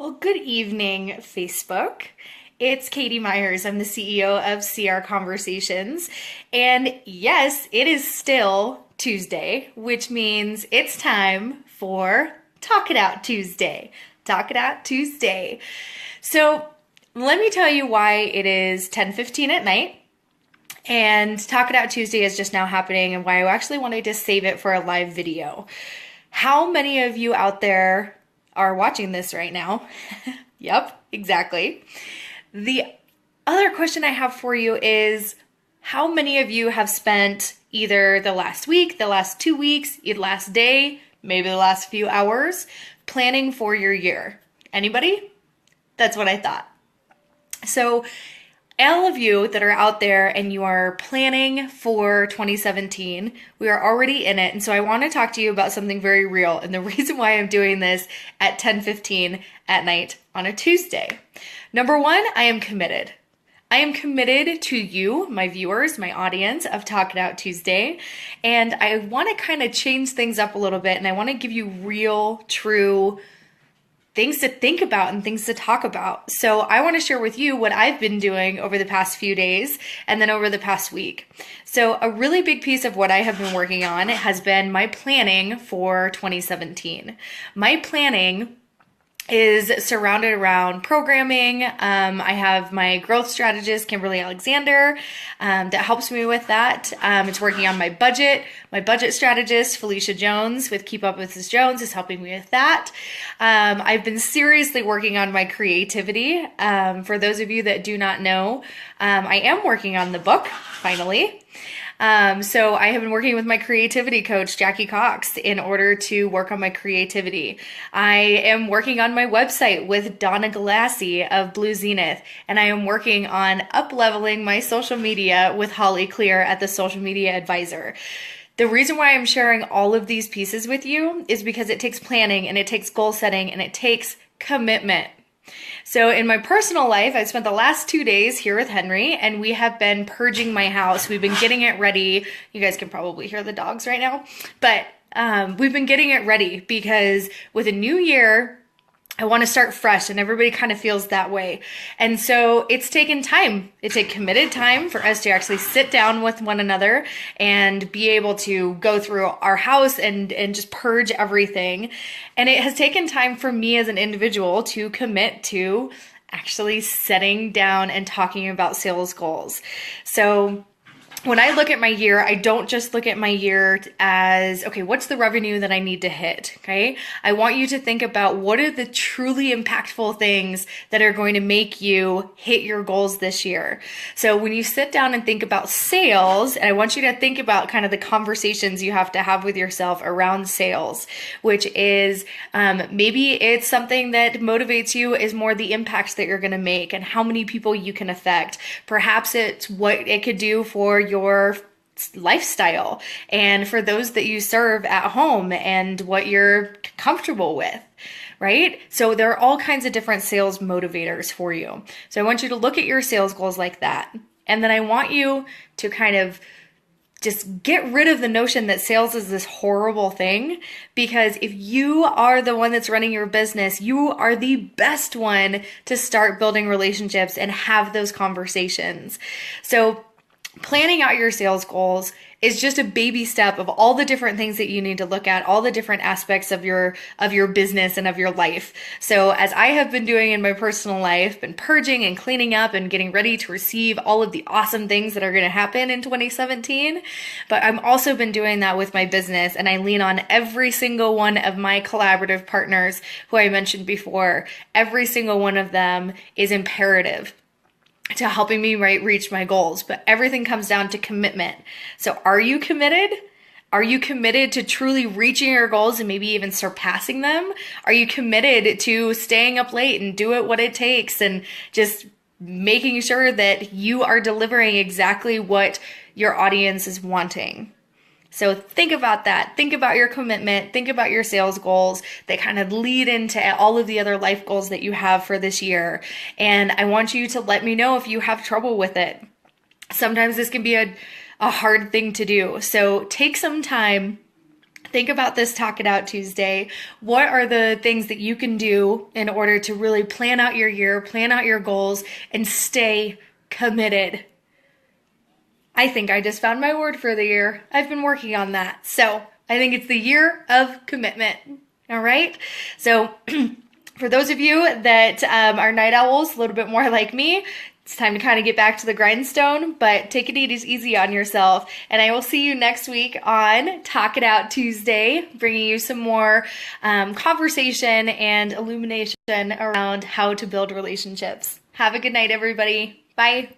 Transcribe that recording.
Well, good evening, Facebook. It's Katie Myers. I'm the CEO of CR Conversations. And yes, it is still Tuesday, which means it's time for Talk It Out Tuesday. Talk It Out Tuesday. So let me tell you why it is 10:15 at night. And Talk It Out Tuesday is just now happening and why I actually wanted to save it for a live video. How many of you out there are watching this right now? Yep, exactly. The other question I have for you is how many of you have spent either the last week, the last 2 weeks, the last day, maybe the last few hours planning for your year? Anybody? That's what I thought. So all of you that are out there and you are planning for 2017, we are already in it. And so I want to talk to you about something very real. And the reason why I'm doing this at 10:15 at night on a Tuesday. Number one, I am committed. I am committed to you, my viewers, my audience of Talk It Out Tuesday. And I want to kind of change things up a little bit. And I want to give you real, true things to think about and things to talk about. So I want to share with you what I've been doing over the past few days and then over the past week. So a really big piece of what I have been working on has been my planning for 2017. My planning is surrounded around programming. I have my growth strategist, Kimberly Alexander, that helps me with that. It's working on my budget. My budget strategist, Felicia Jones with Keep Up with Ms. Jones, is helping me with that. I've been seriously working on my creativity. For those of you that do not know, I am working on the book, finally. So I have been working with my creativity coach, Jackie Cox, in order to work on my creativity. I am working on my website with Donna Galassi of Blue Zenith, and I am working on up-leveling my social media with Holly Clear at the Social Media Advisor. The reason why I'm sharing all of these pieces with you is because it takes planning and it takes goal setting and it takes commitment. So in my personal life, I spent the last 2 days here with Henry and we have been purging my house. We've been getting it ready. You guys can probably hear the dogs right now, but we've been getting it ready because with a new year, I want to start fresh and everybody kind of feels that way. And so it's taken time. It's a committed time for us to actually sit down with one another and be able to go through our house and just purge everything. And it has taken time for me as an individual to commit to actually sitting down and talking about sales goals. So when I look at my year, I don't just look at my year as, okay, what's the revenue that I need to hit, okay? I want you to think about what are the truly impactful things that are going to make you hit your goals this year. So when you sit down and think about sales, and I want you to think about kind of the conversations you have to have with yourself around sales, which is maybe it's something that motivates you is more the impacts that you're going to make and how many people you can affect. Perhaps it's what it could do for your lifestyle and for those that you serve at home and what you're comfortable with, right? So there are all kinds of different sales motivators for you. So I want you to look at your sales goals like that. And then I want you to kind of just get rid of the notion that sales is this horrible thing, because if you are the one that's running your business, you are the best one to start building relationships and have those conversations. So planning out your sales goals is just a baby step of all the different things that you need to look at, all the different aspects of your business and of your life. So as I have been doing in my personal life, been purging and cleaning up and getting ready to receive all of the awesome things that are going to happen in 2017, but I've also been doing that with my business, and I lean on every single one of my collaborative partners who I mentioned before. Every single one of them is imperative to helping me reach my goals, but everything comes down to commitment. So are you committed? Are you committed to truly reaching your goals and maybe even surpassing them? Are you committed to staying up late and do it what it takes and just making sure that you are delivering exactly what your audience is wanting? So think about that. Think about your commitment. Think about your sales goals that kind of lead into all of the other life goals that you have for this year. And I want you to let me know if you have trouble with it. Sometimes this can be a hard thing to do. So take some time think about this Talk It Out Tuesday. What are the things that you can do in order to really plan out your year, plan out your goals, and stay committed? I think I just found my word for the year. I've been working on that. So I think it's the year of commitment. All right. So for those of you that are night owls, a little bit more like me, it's time to kind of get back to the grindstone, but take it easy on yourself. And I will see you next week on Talk It Out Tuesday, bringing you some more conversation and illumination around how to build relationships. Have a good night, everybody. Bye.